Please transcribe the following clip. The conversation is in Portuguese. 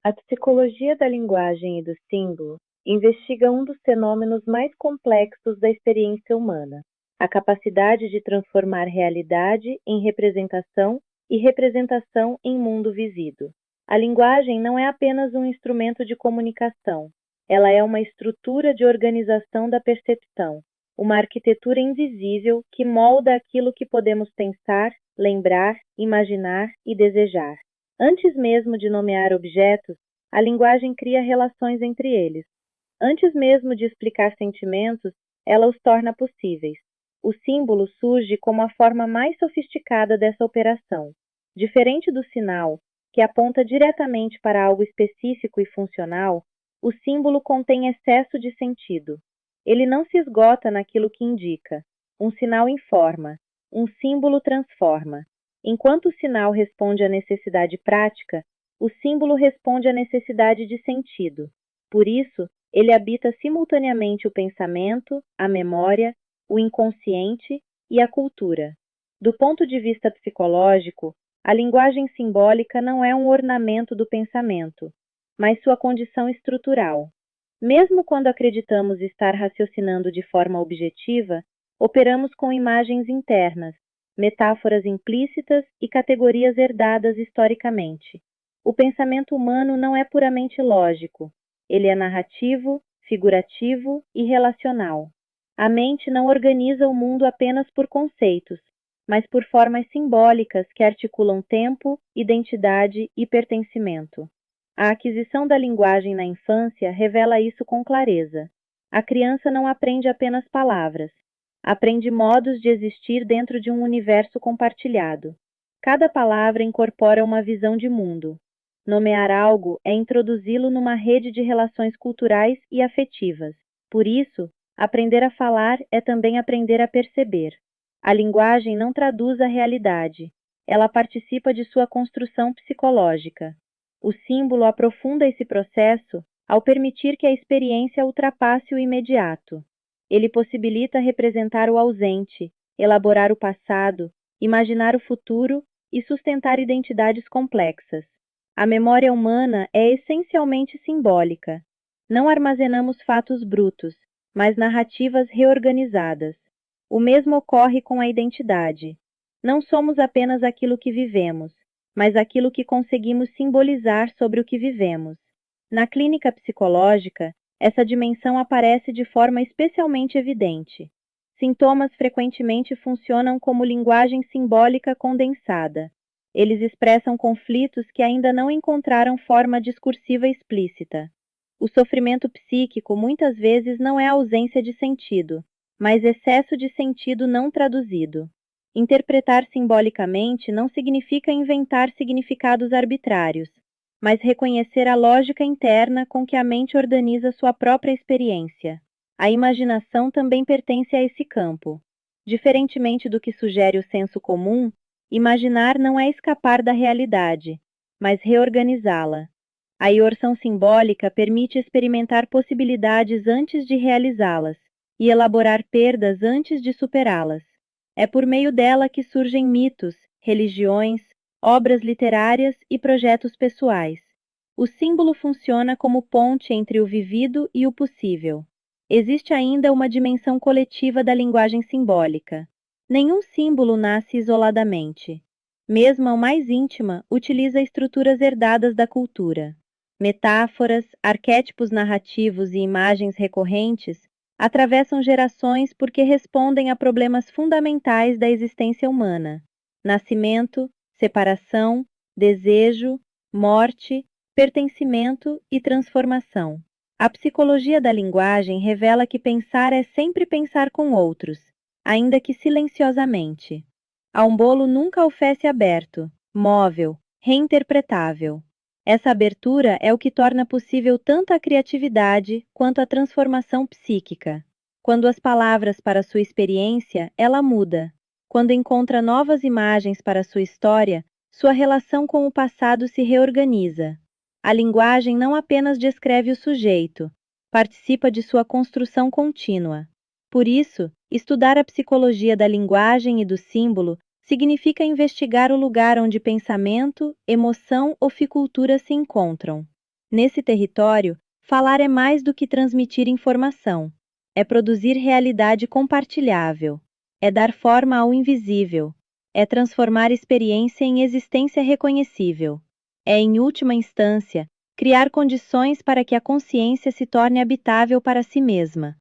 A psicologia da linguagem e do símbolo investiga um dos fenômenos mais complexos da experiência humana: a capacidade de transformar realidade em representação e representação em mundo visido. A linguagem não é apenas um instrumento de comunicação, ela é uma estrutura de organização da percepção, uma arquitetura invisível que molda aquilo que podemos pensar, lembrar, imaginar e desejar. Antes mesmo de nomear objetos, a linguagem cria relações entre eles. Antes mesmo de explicar sentimentos, ela os torna possíveis. O símbolo surge como a forma mais sofisticada dessa operação. Diferente do sinal, que aponta diretamente para algo específico e funcional, o símbolo contém excesso de sentido. Ele não se esgota naquilo que indica. Um sinal informa, um símbolo transforma. Enquanto o sinal responde à necessidade prática, o símbolo responde à necessidade de sentido. Por isso, ele habita simultaneamente o pensamento, a memória, o inconsciente e a cultura. Do ponto de vista psicológico, a linguagem simbólica não é um ornamento do pensamento, mas sua condição estrutural. Mesmo quando acreditamos estar raciocinando de forma objetiva, operamos com imagens internas, metáforas implícitas e categorias herdadas historicamente. O pensamento humano não é puramente lógico, ele é narrativo, figurativo e relacional. A mente não organiza o mundo apenas por conceitos, mas por formas simbólicas que articulam tempo, identidade e pertencimento. A aquisição da linguagem na infância revela isso com clareza. A criança não aprende apenas palavras, aprende modos de existir dentro de um universo compartilhado. Cada palavra incorpora uma visão de mundo. Nomear algo é introduzi-lo numa rede de relações culturais e afetivas. Por isso, aprender a falar é também aprender a perceber. A linguagem não traduz a realidade, ela participa de sua construção psicológica. O símbolo aprofunda esse processo ao permitir que a experiência ultrapasse o imediato. Ele possibilita representar o ausente, elaborar o passado, imaginar o futuro e sustentar identidades complexas. A memória humana é essencialmente simbólica. Não armazenamos fatos brutos, mas narrativas reorganizadas. O mesmo ocorre com a identidade. Não somos apenas aquilo que vivemos, mas aquilo que conseguimos simbolizar sobre o que vivemos. Na clínica psicológica, essa dimensão aparece de forma especialmente evidente. Sintomas frequentemente funcionam como linguagem simbólica condensada. Eles expressam conflitos que ainda não encontraram forma discursiva explícita. O sofrimento psíquico muitas vezes não é ausência de sentido, mas excesso de sentido não traduzido. Interpretar simbolicamente não significa inventar significados arbitrários, mas reconhecer a lógica interna com que a mente organiza sua própria experiência. A imaginação também pertence a esse campo. Diferentemente do que sugere o senso comum, imaginar não é escapar da realidade, mas reorganizá-la. A imersão simbólica permite experimentar possibilidades antes de realizá-las e elaborar perdas antes de superá-las. É por meio dela que surgem mitos, religiões, obras literárias e projetos pessoais. O símbolo funciona como ponte entre o vivido e o possível. Existe ainda uma dimensão coletiva da linguagem simbólica. Nenhum símbolo nasce isoladamente. Mesmo a mais íntima utiliza estruturas herdadas da cultura. Metáforas, arquétipos narrativos e imagens recorrentes atravessam gerações porque respondem a problemas fundamentais da existência humana: nascimento, separação, desejo, morte, pertencimento e transformação. A psicologia da linguagem revela que pensar é sempre pensar com outros, ainda que silenciosamente. A um bolo nunca oferece aberto, móvel, reinterpretável. Essa abertura é o que torna possível tanto a criatividade quanto a transformação psíquica. Quando as palavras para sua experiência, ela muda. Quando encontra novas imagens para sua história, sua relação com o passado se reorganiza. A linguagem não apenas descreve o sujeito, participa de sua construção contínua. Por isso, estudar a psicologia da linguagem e do símbolo significa investigar o lugar onde pensamento, emoção ou cultura se encontram. Nesse território, falar é mais do que transmitir informação. É produzir realidade compartilhável. É dar forma ao invisível. É transformar experiência em existência reconhecível. É, em última instância, criar condições para que a consciência se torne habitável para si mesma.